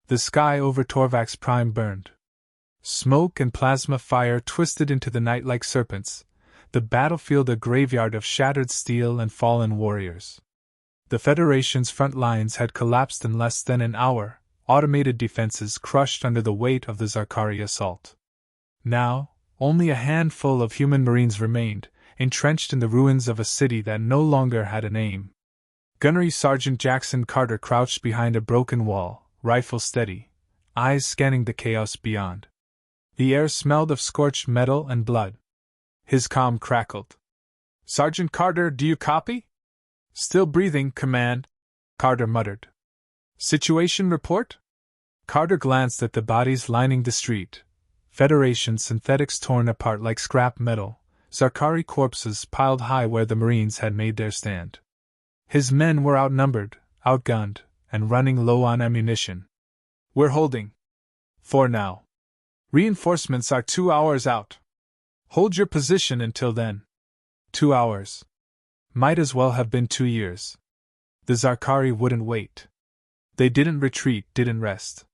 The sky over Torvax Prime burned. Smoke and plasma fire twisted into the night like serpents, the battlefield a graveyard of shattered steel and fallen warriors. The Federation's front lines had collapsed in less than an hour, automated defenses crushed under the weight of the Zarkari assault. Now, only a handful of human Marines remained, entrenched in the ruins of a city that no longer had a name. Gunnery Sergeant Jackson Carter crouched behind a broken wall, rifle steady, eyes scanning the chaos beyond. The air smelled of scorched metal and blood. His comm crackled. "Sergeant Carter, do you copy?" "Still breathing, Command," Carter muttered. "Situation report?" Carter glanced at the bodies lining the street. Federation synthetics torn apart like scrap metal, Zarkari corpses piled high where the Marines had made their stand. His men were outnumbered, outgunned, and running low on ammunition. "We're holding. For now. Reinforcements are 2 hours out. Hold your position until then." 2 hours. Might as well have been 2 years. The Zarkari wouldn't wait. They didn't retreat, didn't rest.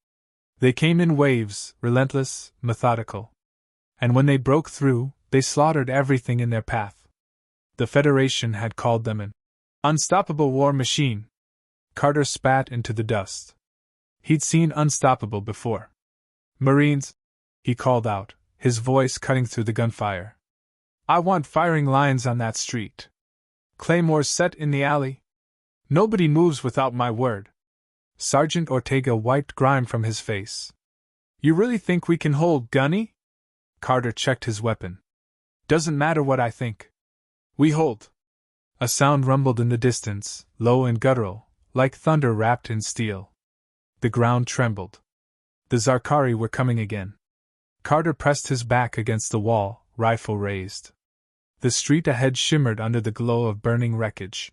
They came in waves, relentless, methodical. And when they broke through, they slaughtered everything in their path. The Federation had called them an unstoppable war machine. Carter spat into the dust. He'd seen unstoppable before. "Marines," he called out, his voice cutting through the gunfire. "I want firing lines on that street. Claymores set in the alley. Nobody moves without my word." Sergeant Ortega wiped grime from his face. "You really think we can hold, Gunny?" Carter checked his weapon. "Doesn't matter what I think. We hold." A sound rumbled in the distance, low and guttural, like thunder wrapped in steel. The ground trembled. The Zarkari were coming again. Carter pressed his back against the wall, rifle raised. The street ahead shimmered under the glow of burning wreckage.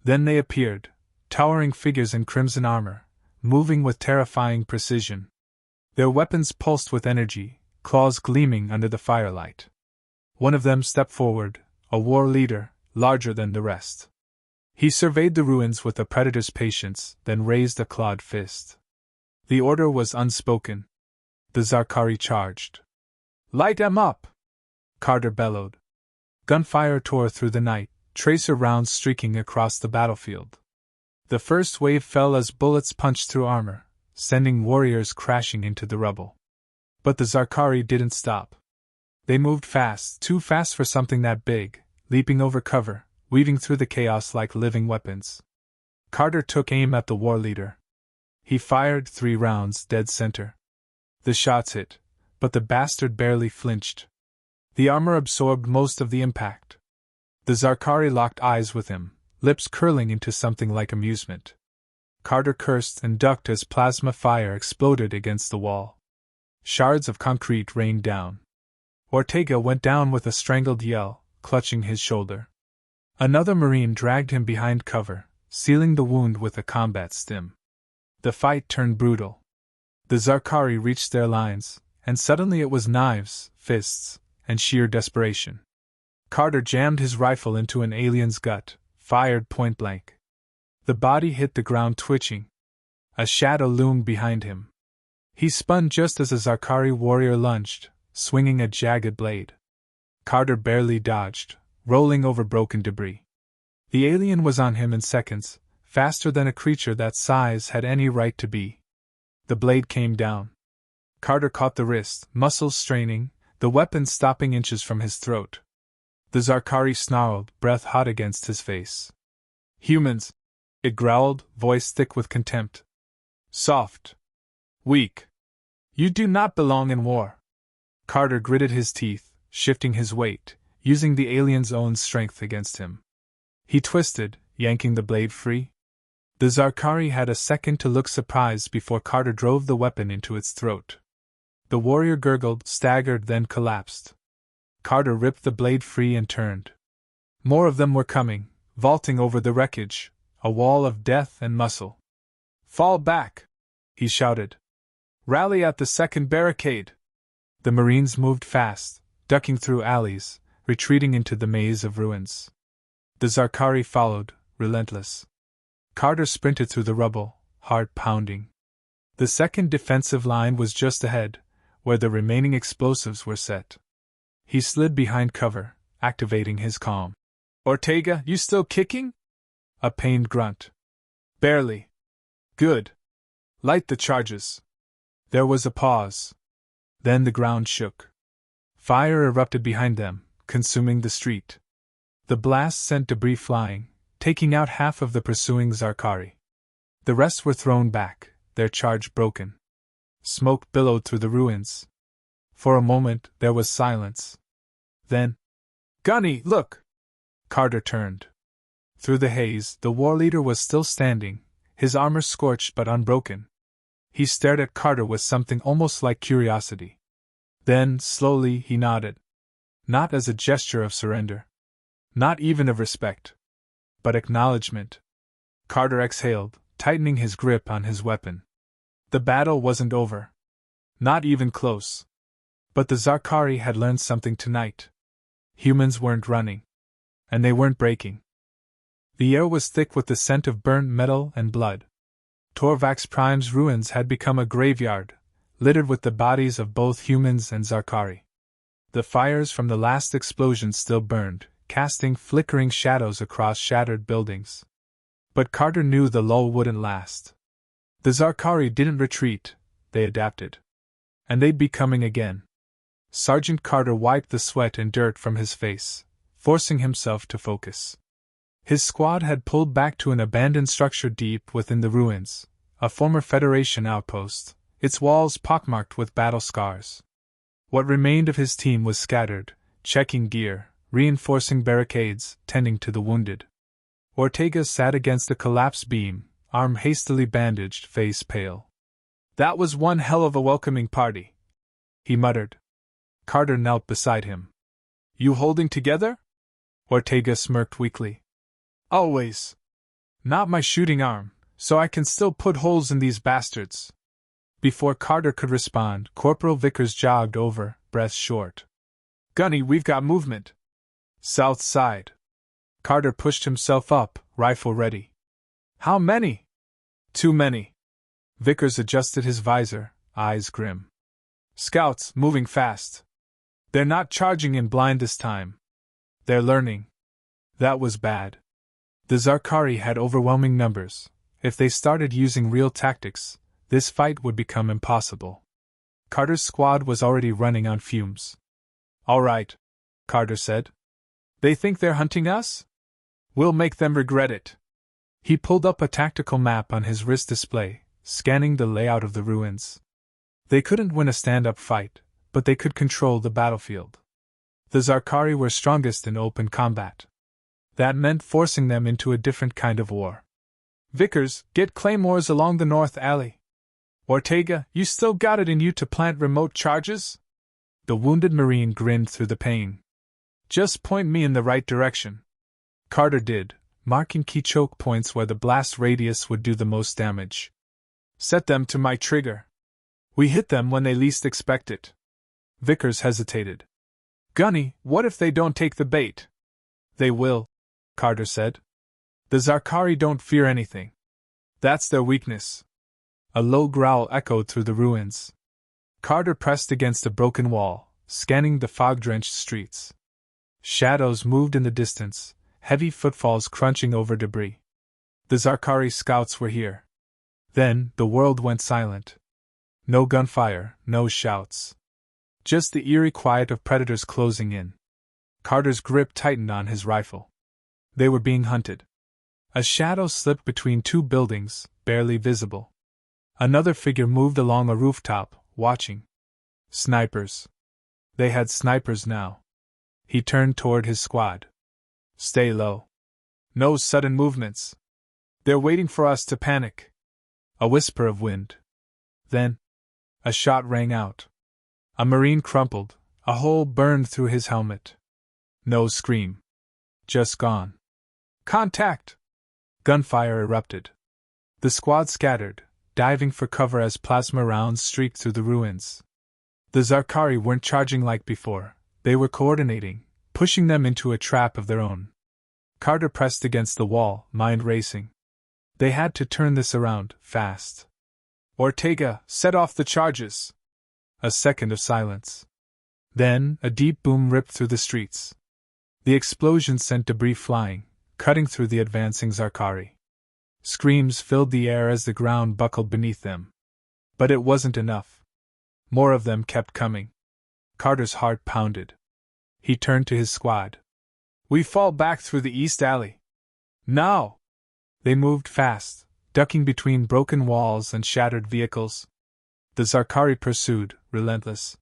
Then they appeared, towering figures in crimson armor, moving with terrifying precision. Their weapons pulsed with energy, claws gleaming under the firelight. One of them stepped forward, a war leader, larger than the rest. He surveyed the ruins with a predator's patience, then raised a clawed fist. The order was unspoken. The Zarkari charged. "Light 'em up!" Carter bellowed. Gunfire tore through the night, tracer rounds streaking across the battlefield. The first wave fell as bullets punched through armor, sending warriors crashing into the rubble. But the Zarkari didn't stop. They moved fast, too fast for something that big, leaping over cover, weaving through the chaos like living weapons. Carter took aim at the war leader. He fired 3 rounds dead center. The shots hit, but the bastard barely flinched. The armor absorbed most of the impact. The Zarkari locked eyes with him, lips curling into something like amusement. Carter cursed and ducked as plasma fire exploded against the wall. Shards of concrete rained down. Ortega went down with a strangled yell, clutching his shoulder. Another Marine dragged him behind cover, sealing the wound with a combat stim. The fight turned brutal. The Zarkari reached their lines, and suddenly it was knives, fists, and sheer desperation. Carter jammed his rifle into an alien's gut, fired point blank. The body hit the ground twitching. A shadow loomed behind him. He spun just as a Zarkari warrior lunged, swinging a jagged blade. Carter barely dodged, rolling over broken debris. The alien was on him in seconds, faster than a creature that size had any right to be. The blade came down. Carter caught the wrist, muscles straining, the weapon stopping inches from his throat. The Zarkari snarled, breath hot against his face. "Humans," it growled, voice thick with contempt. "Soft. Weak. You do not belong in war." Carter gritted his teeth, shifting his weight, using the alien's own strength against him. He twisted, yanking the blade free. The Zarkari had a second to look surprised before Carter drove the weapon into its throat. The warrior gurgled, staggered, then collapsed. Carter ripped the blade free and turned. More of them were coming, vaulting over the wreckage, a wall of death and muscle. "Fall back!" he shouted. "Rally at the second barricade!" The Marines moved fast, ducking through alleys, retreating into the maze of ruins. The Zarkari followed, relentless. Carter sprinted through the rubble, heart pounding. The second defensive line was just ahead, where the remaining explosives were set. He slid behind cover, activating his calm. Ortega, you still kicking? A pained grunt. Barely. Good. Light the charges. There was a pause. Then the ground shook. Fire erupted behind them, consuming the street. The blast sent debris flying, taking out half of the pursuing Zarkari. The rest were thrown back, their charge broken. Smoke billowed through the ruins. For a moment there was silence. Then, Gunny, look! Carter turned. Through the haze, the war leader was still standing, his armor scorched but unbroken. He stared at Carter with something almost like curiosity. Then, slowly, he nodded. Not as a gesture of surrender. Not even of respect. But acknowledgement. Carter exhaled, tightening his grip on his weapon. The battle wasn't over. Not even close. But the Zarkari had learned something tonight. Humans weren't running. And they weren't breaking. The air was thick with the scent of burnt metal and blood. Torvax Prime's ruins had become a graveyard, littered with the bodies of both humans and Zarkari. The fires from the last explosion still burned, casting flickering shadows across shattered buildings. But Carter knew the lull wouldn't last. The Zarkari didn't retreat, they adapted. And they'd be coming again. Sergeant Carter wiped the sweat and dirt from his face, forcing himself to focus. His squad had pulled back to an abandoned structure deep within the ruins, a former Federation outpost, its walls pockmarked with battle scars. What remained of his team was scattered, checking gear, reinforcing barricades, tending to the wounded. Ortega sat against a collapsed beam, arm hastily bandaged, face pale. That was one hell of a welcoming party, he muttered. Carter knelt beside him. You holding together? Ortega smirked weakly. Always. Not my shooting arm, so I can still put holes in these bastards. Before Carter could respond, Corporal Vickers jogged over, breath short. Gunny, we've got movement. South side. Carter pushed himself up, rifle ready. How many? Too many. Vickers adjusted his visor, eyes grim. Scouts, moving fast. They're not charging in blind this time. They're learning. That was bad. The Zarkari had overwhelming numbers. If they started using real tactics, this fight would become impossible. Carter's squad was already running on fumes. All right, Carter said. They think they're hunting us? We'll make them regret it. He pulled up a tactical map on his wrist display, scanning the layout of the ruins. They couldn't win a stand-up fight, but they could control the battlefield. The Zarkari were strongest in open combat. That meant forcing them into a different kind of war. Vickers, get claymores along the north alley. Ortega, you still got it in you to plant remote charges? The wounded Marine grinned through the pain. Just point me in the right direction. Carter did, marking key choke points where the blast radius would do the most damage. Set them to my trigger. We hit them when they least expect it. Vickers hesitated. Gunny, what if they don't take the bait? They will, Carter said. The Zarkari don't fear anything. That's their weakness. A low growl echoed through the ruins. Carter pressed against a broken wall, scanning the fog-drenched streets. Shadows moved in the distance, heavy footfalls crunching over debris. The Zarkari scouts were here. Then, the world went silent. No gunfire, no shouts. Just the eerie quiet of predators closing in. Carter's grip tightened on his rifle. They were being hunted. A shadow slipped between two buildings, barely visible. Another figure moved along a rooftop, watching. Snipers. They had snipers now. He turned toward his squad. Stay low. No sudden movements. They're waiting for us to panic. A whisper of wind. Then, a shot rang out. A Marine crumpled, a hole burned through his helmet. No scream. Just gone. Contact! Gunfire erupted. The squad scattered, diving for cover as plasma rounds streaked through the ruins. The Zarkari weren't charging like before, they were coordinating, pushing them into a trap of their own. Carter pressed against the wall, mind racing. They had to turn this around, fast. Ortega, set off the charges! A second of silence. Then, a deep boom ripped through the streets. The explosion sent debris flying, cutting through the advancing Zarkari. Screams filled the air as the ground buckled beneath them. But it wasn't enough. More of them kept coming. Carter's heart pounded. He turned to his squad. We fall back through the east alley. Now! They moved fast, ducking between broken walls and shattered vehicles. The Zarkari pursued, relentless.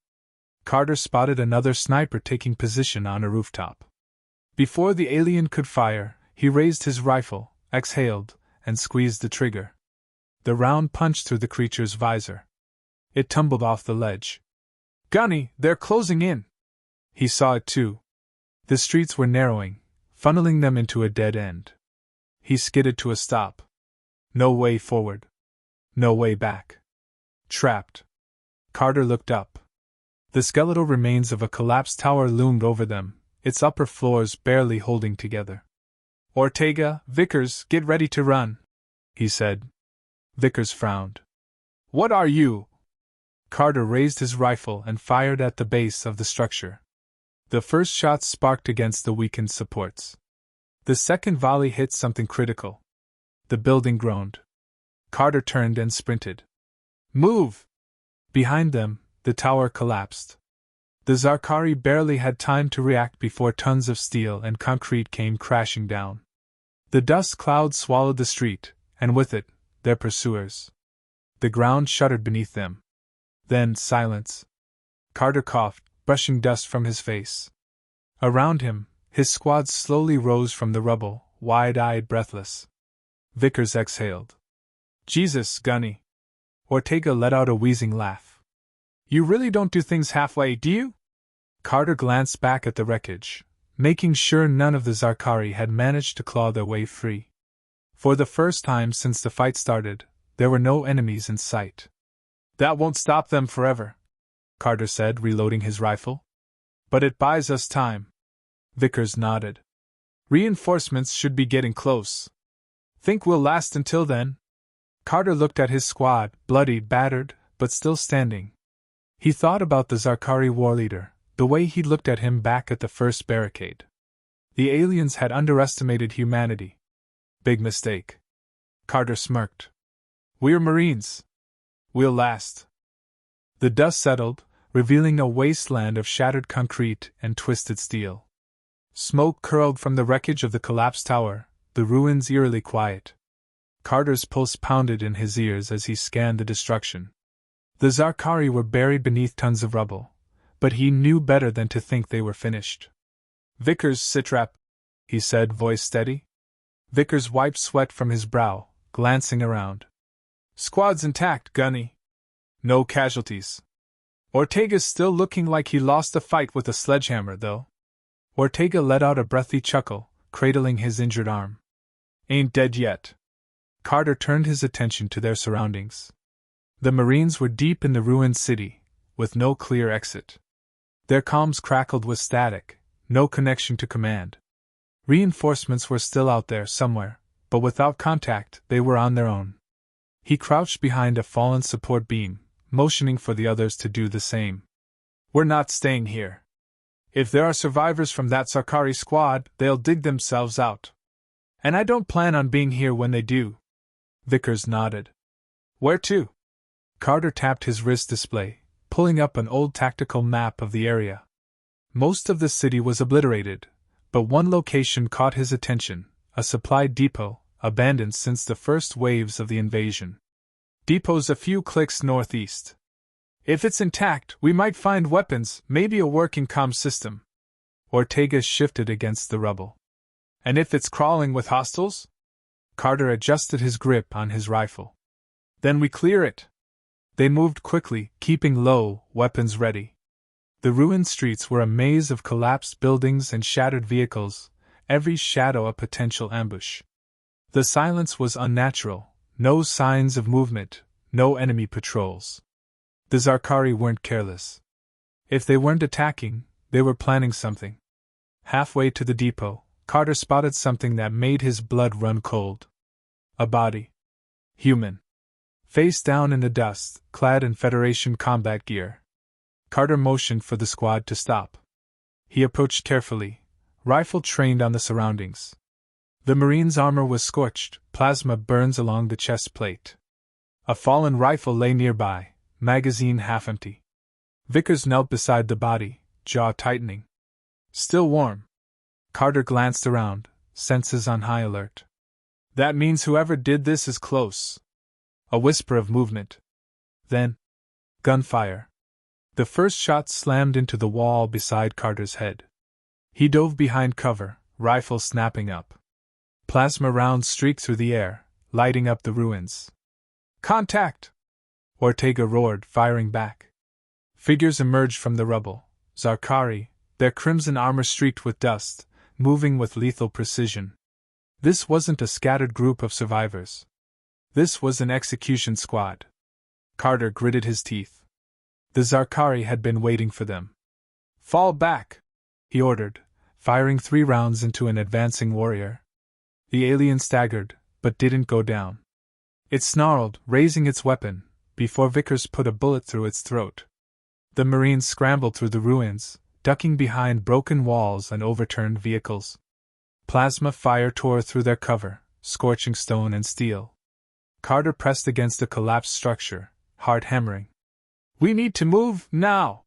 Carter spotted another sniper taking position on a rooftop. Before the alien could fire, he raised his rifle, exhaled, and squeezed the trigger. The round punched through the creature's visor. It tumbled off the ledge. Gunny, they're closing in! He saw it too. The streets were narrowing, funneling them into a dead end. He skidded to a stop. No way forward. No way back. Trapped. Carter looked up. The skeletal remains of a collapsed tower loomed over them, its upper floors barely holding together. Ortega, Vickers, get ready to run, he said. Vickers frowned. What are you? Carter raised his rifle and fired at the base of the structure. The first shot sparked against the weakened supports. The second volley hit something critical. The building groaned. Carter turned and sprinted. Move! Behind them, the tower collapsed. The Zarkari barely had time to react before tons of steel and concrete came crashing down. The dust cloud swallowed the street, and with it, their pursuers. The ground shuddered beneath them. Then silence. Carter coughed, brushing dust from his face. Around him, his squad slowly rose from the rubble, wide-eyed, breathless. Vickers exhaled. Jesus, Gunny. Ortega let out a wheezing laugh. You really don't do things halfway, do you? Carter glanced back at the wreckage, making sure none of the Zarkari had managed to claw their way free. For the first time since the fight started, there were no enemies in sight. That won't stop them forever, Carter said, reloading his rifle. But it buys us time. Vickers nodded. Reinforcements should be getting close. Think we'll last until then? Carter looked at his squad, bloody, battered, but still standing. He thought about the Zarkari war leader, the way he'd looked at him back at the first barricade. The aliens had underestimated humanity. Big mistake. Carter smirked. We're Marines. We'll last. The dust settled, revealing a wasteland of shattered concrete and twisted steel. Smoke curled from the wreckage of the collapsed tower, the ruins eerily quiet. Carter's pulse pounded in his ears as he scanned the destruction. The Zarkari were buried beneath tons of rubble, but he knew better than to think they were finished. Vickers, sitrap, he said, voice steady. Vickers wiped sweat from his brow, glancing around. Squad's intact, Gunny. No casualties. Ortega's still looking like he lost a fight with a sledgehammer, though. Ortega let out a breathy chuckle, cradling his injured arm. Ain't dead yet. Carter turned his attention to their surroundings. The Marines were deep in the ruined city, with no clear exit. Their comms crackled with static, no connection to command. Reinforcements were still out there somewhere, but without contact, they were on their own. He crouched behind a fallen support beam, motioning for the others to do the same. We're not staying here. If there are survivors from that Zarkari squad, they'll dig themselves out. And I don't plan on being here when they do. Vickers nodded. Where to? Carter tapped his wrist display, pulling up an old tactical map of the area. Most of the city was obliterated, but one location caught his attention, a supply depot, abandoned since the first waves of the invasion. Depot's a few clicks northeast. If it's intact, we might find weapons, maybe a working comm system. Ortega shifted against the rubble. And if it's crawling with hostiles? Carter adjusted his grip on his rifle. Then we clear it. They moved quickly, keeping low, weapons ready. The ruined streets were a maze of collapsed buildings and shattered vehicles, every shadow a potential ambush. The silence was unnatural, no signs of movement, no enemy patrols. The Zarkari weren't careless. If they weren't attacking, they were planning something. Halfway to the depot, Carter spotted something that made his blood run cold. A body. Human. face down in the dust, clad in Federation combat gear. Carter motioned for the squad to stop. He approached carefully, rifle trained on the surroundings. The Marine's armor was scorched, plasma burns along the chest plate. A fallen rifle lay nearby, magazine half empty. Vickers knelt beside the body, jaw tightening. Still warm. Carter glanced around, senses on high alert. That means whoever did this is close. A whisper of movement. Then, gunfire. The first shot slammed into the wall beside Carter's head. He dove behind cover, rifle snapping up. Plasma rounds streaked through the air, lighting up the ruins. Contact! Ortega roared, firing back. Figures emerged from the rubble, Zarkari, their crimson armor streaked with dust, moving with lethal precision. This wasn't a scattered group of survivors. This was an execution squad. Carter gritted his teeth. The Zarkari had been waiting for them. Fall back, he ordered, firing 3 rounds into an advancing warrior. The alien staggered, but didn't go down. It snarled, raising its weapon, before Vickers put a bullet through its throat. The Marines scrambled through the ruins, ducking behind broken walls and overturned vehicles. Plasma fire tore through their cover, scorching stone and steel. Carter pressed against the collapsed structure, heart hammering. We need to move, now!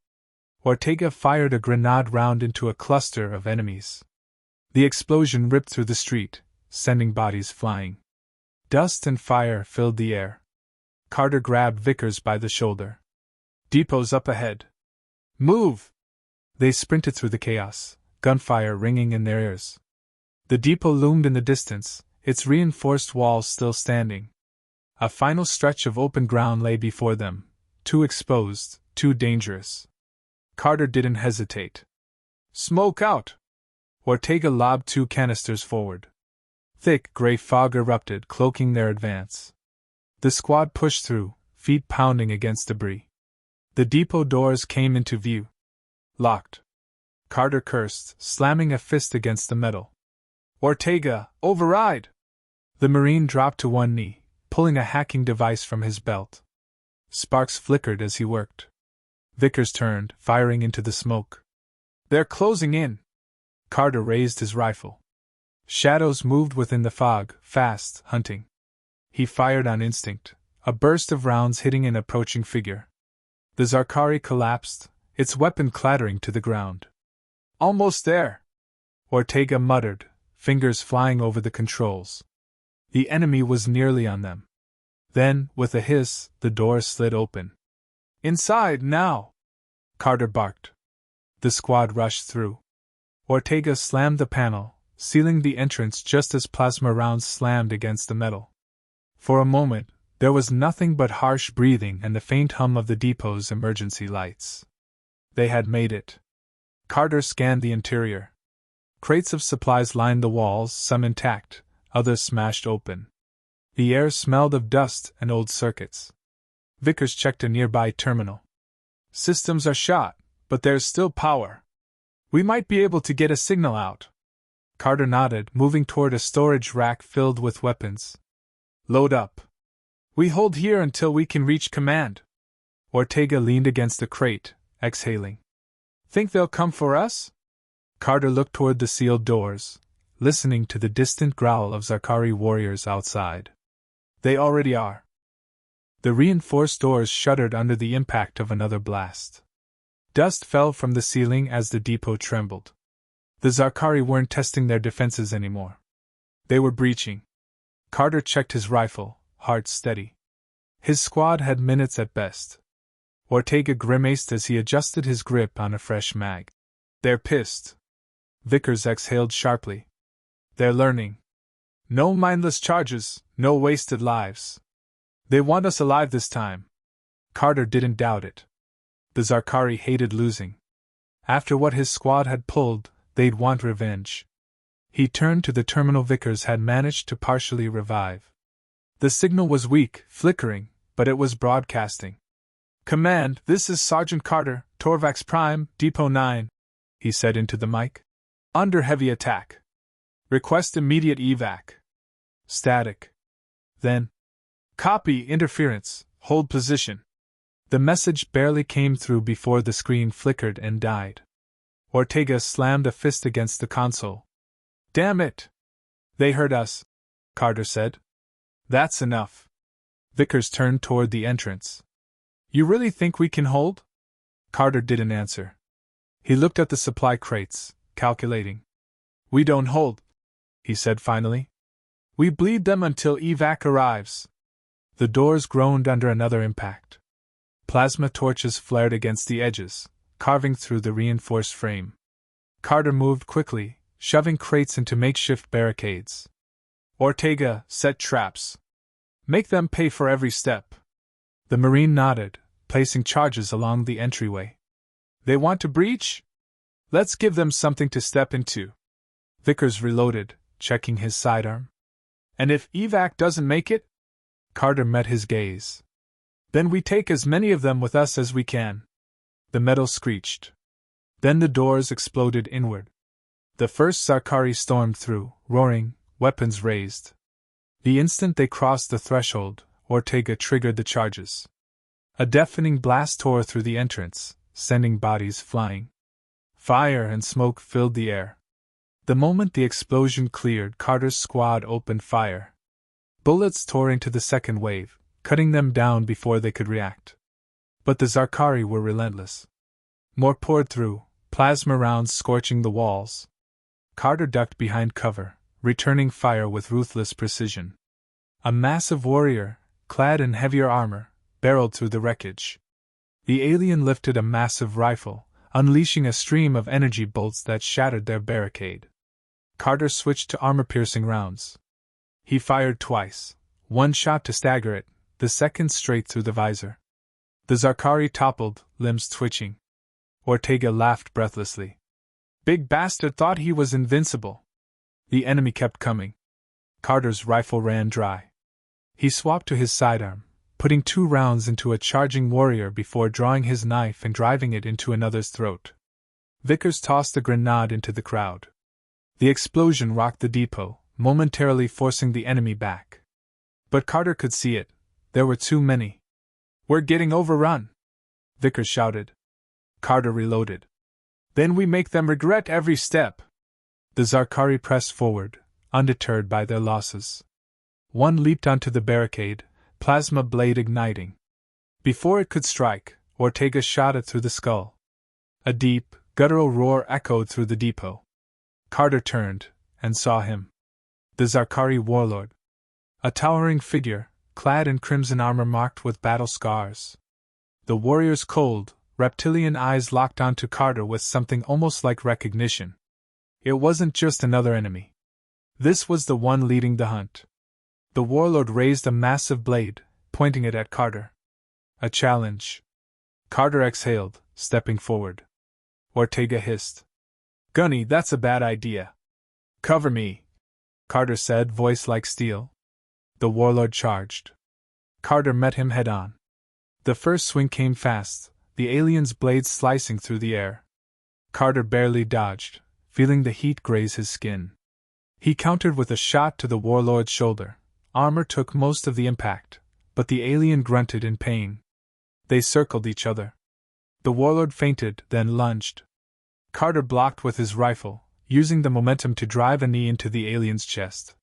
Ortega fired a grenade round into a cluster of enemies. The explosion ripped through the street, sending bodies flying. Dust and fire filled the air. Carter grabbed Vickers by the shoulder. Depot's up ahead. Move! They sprinted through the chaos, gunfire ringing in their ears. The depot loomed in the distance, its reinforced walls still standing. A final stretch of open ground lay before them, too exposed, too dangerous. Carter didn't hesitate. Smoke out! Ortega lobbed 2 canisters forward. Thick gray fog erupted, cloaking their advance. The squad pushed through, feet pounding against debris. The depot doors came into view. Locked. Carter cursed, slamming a fist against the metal. Ortega, override! The Marine dropped to one knee, pulling a hacking device from his belt. Sparks flickered as he worked. Vickers turned, firing into the smoke. They're closing in! Carter raised his rifle. Shadows moved within the fog, fast, hunting. He fired on instinct, a burst of rounds hitting an approaching figure. The Zarkari collapsed, its weapon clattering to the ground. Almost there! Ortega muttered, fingers flying over the controls. The enemy was nearly on them. Then, with a hiss, the door slid open. Inside, now! Carter barked. The squad rushed through. Ortega slammed the panel, sealing the entrance just as plasma rounds slammed against the metal. For a moment, there was nothing but harsh breathing and the faint hum of the depot's emergency lights. They had made it. Carter scanned the interior. Crates of supplies lined the walls, some intact, others smashed open. The air smelled of dust and old circuits. Vickers checked a nearby terminal. Systems are shot, but there's still power. We might be able to get a signal out. Carter nodded, moving toward a storage rack filled with weapons. Load up. We hold here until we can reach command. Ortega leaned against the crate, exhaling. Think they'll come for us? Carter looked toward the sealed doors, listening to the distant growl of Zarkari warriors outside. They already are. The reinforced doors shuddered under the impact of another blast. Dust fell from the ceiling as the depot trembled. The Zarkari weren't testing their defenses anymore. They were breaching. Carter checked his rifle, heart steady. His squad had minutes at best. Ortega grimaced as he adjusted his grip on a fresh mag. They're pissed. Vickers exhaled sharply. They're learning. No mindless charges, no wasted lives. They want us alive this time. Carter didn't doubt it. The Zarkari hated losing. After what his squad had pulled, they'd want revenge. He turned to the terminal Vickers had managed to partially revive. The signal was weak, flickering, but it was broadcasting. Command, this is Sergeant Carter, Torvax Prime, Depot 9, he said into the mic. Under heavy attack. Request immediate evac. Static. Then, Copy, interference, hold position. The message barely came through before the screen flickered and died. Ortega slammed a fist against the console. Damn it! They heard us, Carter said. That's enough. Vickers turned toward the entrance. You really think we can hold? Carter didn't answer. He looked at the supply crates, calculating. We don't hold, he said finally. We bleed them until evac arrives. The doors groaned under another impact. Plasma torches flared against the edges, carving through the reinforced frame. Carter moved quickly, shoving crates into makeshift barricades. Ortega, set traps. Make them pay for every step. The Marine nodded, placing charges along the entryway. They want to breach? Let's give them something to step into. Vickers reloaded, checking his sidearm. And if evac doesn't make it? Carter met his gaze. Then we take as many of them with us as we can. The metal screeched. Then the doors exploded inward. The first Zarkari stormed through, roaring, weapons raised. The instant they crossed the threshold, Ortega triggered the charges. A deafening blast tore through the entrance, sending bodies flying. Fire and smoke filled the air. The moment the explosion cleared, Carter's squad opened fire. Bullets tore into the second wave, cutting them down before they could react. But the Zarkari were relentless. More poured through, plasma rounds scorching the walls. Carter ducked behind cover, returning fire with ruthless precision. A massive warrior, clad in heavier armor, barreled through the wreckage. The alien lifted a massive rifle, unleashing a stream of energy bolts that shattered their barricade. Carter switched to armor-piercing rounds. He fired twice, one shot to stagger it, the second straight through the visor. The Zarkari toppled, limbs twitching. Ortega laughed breathlessly. Big bastard thought he was invincible. The enemy kept coming. Carter's rifle ran dry. He swapped to his sidearm, putting 2 rounds into a charging warrior before drawing his knife and driving it into another's throat. Vickers tossed a grenade into the crowd. The explosion rocked the depot, momentarily forcing the enemy back. But Carter could see it. There were too many. We're getting overrun, Vickers shouted. Carter reloaded. Then we make them regret every step. The Zarkari pressed forward, undeterred by their losses. One leaped onto the barricade, plasma blade igniting. Before it could strike, Ortega shot it through the skull. A deep, guttural roar echoed through the depot. Carter turned, and saw him. The Zarkari warlord. A towering figure, clad in crimson armor marked with battle scars. The warrior's cold, reptilian eyes locked onto Carter with something almost like recognition. It wasn't just another enemy. This was the one leading the hunt. The warlord raised a massive blade, pointing it at Carter. A challenge. Carter exhaled, stepping forward. Ortega hissed. Gunny, that's a bad idea. Cover me, Carter said, voice like steel. The warlord charged. Carter met him head-on. The first swing came fast, the alien's blade slicing through the air. Carter barely dodged, feeling the heat graze his skin. He countered with a shot to the warlord's shoulder. Armor took most of the impact, but the alien grunted in pain. They circled each other. The warlord feinted, then lunged. Carter blocked with his rifle, using the momentum to drive a knee into the alien's chest.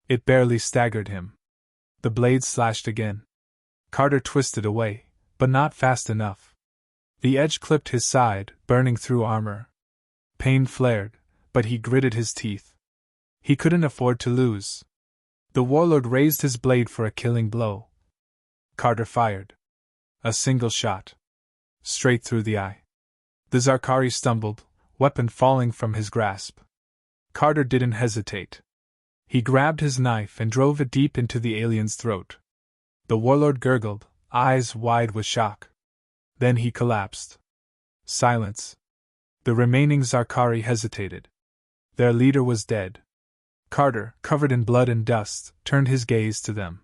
It barely staggered him. The blade slashed again. Carter twisted away, but not fast enough. The edge clipped his side, burning through armor. Pain flared, but he gritted his teeth. He couldn't afford to lose. The warlord raised his blade for a killing blow. Carter fired. A single shot. Straight through the eye. The Zarkari stumbled, weapon falling from his grasp. Carter didn't hesitate. He grabbed his knife and drove it deep into the alien's throat. The warlord gurgled, eyes wide with shock. Then he collapsed. Silence. The remaining Zarkari hesitated. Their leader was dead. Carter, covered in blood and dust, turned his gaze to them.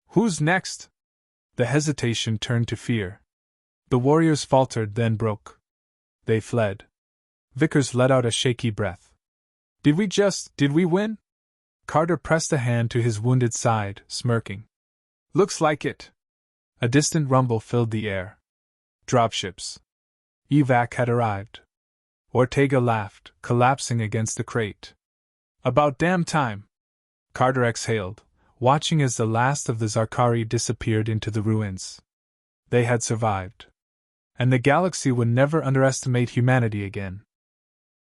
Who's next? The hesitation turned to fear. The warriors faltered, then broke. They fled. Vickers let out a shaky breath. Did we win? Carter pressed a hand to his wounded side, smirking. Looks like it. A distant rumble filled the air. Dropships. Evac had arrived. Ortega laughed, collapsing against the crate. About damn time! Carter exhaled, watching as the last of the Zarkari disappeared into the ruins. They had survived. And the galaxy would never underestimate humanity again.